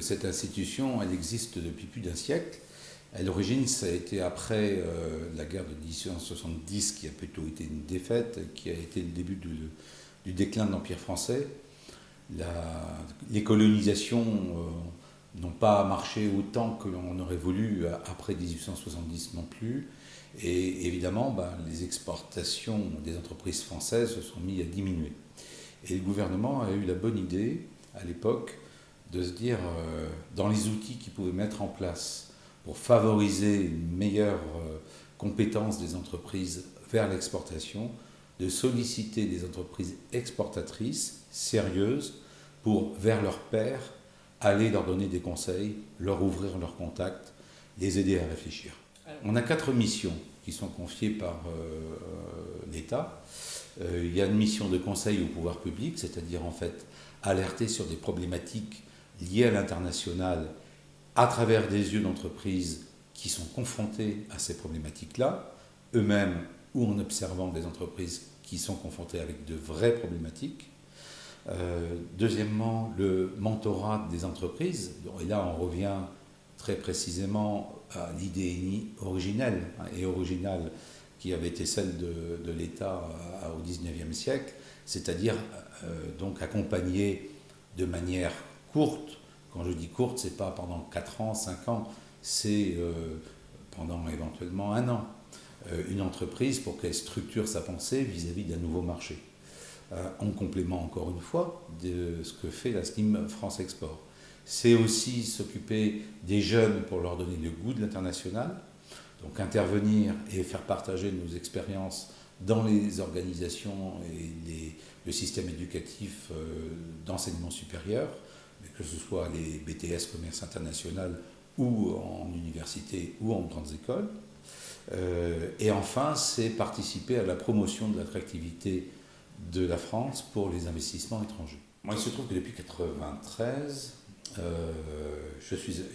cette institution, elle existe depuis plus d'un siècle. À l'origine, ça a été après la guerre de 1870, qui a plutôt été une défaite, qui a été le début du déclin de l'Empire français. Les colonisations n'ont pas marché autant que l'on aurait voulu après 1870 non plus. Et évidemment, les exportations des entreprises françaises se sont mises à diminuer. Et le gouvernement a eu la bonne idée, à l'époque, de se dire, dans les outils qu'il pouvait mettre en place pour favoriser une meilleure compétence des entreprises vers l'exportation, de solliciter des entreprises exportatrices sérieuses pour, vers leurs pairs, aller leur donner des conseils, leur ouvrir leurs contacts, les aider à réfléchir. On a 4 missions qui sont confiées par l'État. Il y a une mission de conseil au pouvoir public, c'est-à-dire en fait alerter sur des problématiques liées à l'international à travers des yeux d'entreprises qui sont confrontées à ces problématiques-là, eux-mêmes ou en observant des entreprises qui sont confrontées avec de vraies problématiques. Deuxièmement, le mentorat des entreprises. Et là, on revient très précisément à l'idée originelle et originale qui avait été celle de l'État au XIXe siècle, c'est-à-dire donc accompagner de manière courte. Quand je dis courte, ce n'est pas pendant 4 ans, 5 ans, c'est pendant éventuellement 1 an. Une entreprise pour qu'elle structure sa pensée vis-à-vis d'un nouveau marché. En complément, encore une fois, de ce que fait la SNIM France Export. C'est aussi s'occuper des jeunes pour leur donner le goût de l'international, donc intervenir et faire partager nos expériences dans les organisations et le système éducatif d'enseignement supérieur, que ce soit les BTS commerce international ou en université ou en grandes écoles. Et enfin, c'est participer à la promotion de l'attractivité de la France pour les investissements étrangers. Moi, il se trouve que depuis 1993,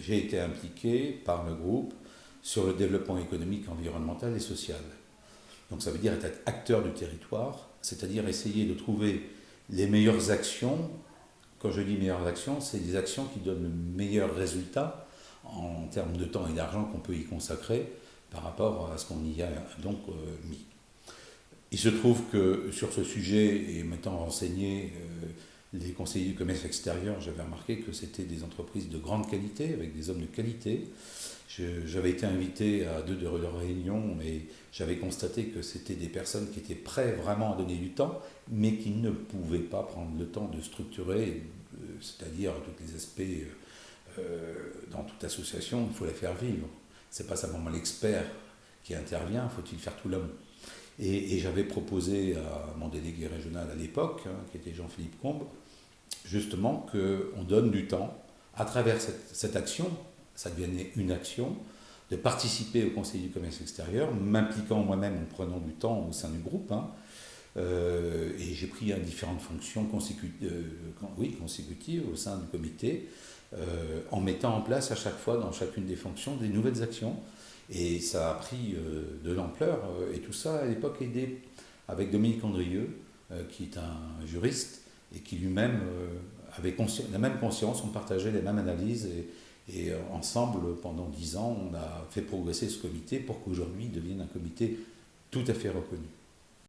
j'ai été impliqué par le groupe sur le développement économique, environnemental et social. Donc ça veut dire être acteur du territoire, c'est-à-dire essayer de trouver les meilleures actions. Quand je dis meilleures actions, c'est des actions qui donnent le meilleur résultat en termes de temps et d'argent qu'on peut y consacrer par rapport à ce qu'on y a donc mis. Il se trouve que sur ce sujet, et m'étant renseigné les conseillers du commerce extérieur, j'avais remarqué que c'était des entreprises de grande qualité, avec des hommes de qualité. J'avais été invité à 2 de leurs réunions et j'avais constaté que c'était des personnes qui étaient prêtes vraiment à donner du temps, mais qui ne pouvaient pas prendre le temps de structurer, c'est-à-dire tous les aspects dans toute association, il faut la faire vivre. Ce n'est pas simplement l'expert qui intervient, faut-il faire tout l'homme. Et j'avais proposé à mon délégué régional à l'époque, qui était Jean-Philippe Combe, justement qu'on donne du temps à travers cette action, ça devenait une action, de participer au Conseil du commerce extérieur, m'impliquant moi-même en prenant du temps au sein du groupe. Et j'ai pris différentes fonctions consécutives au sein du comité, en mettant en place à chaque fois, dans chacune des fonctions, des nouvelles actions. Et ça a pris de l'ampleur. Et tout ça, à l'époque, aidé avec Dominique Andrieux, qui est un juriste, et qui lui-même avait la même conscience, on partageait les mêmes analyses. Et ensemble, pendant 10 ans, on a fait progresser ce comité pour qu'aujourd'hui il devienne un comité tout à fait reconnu.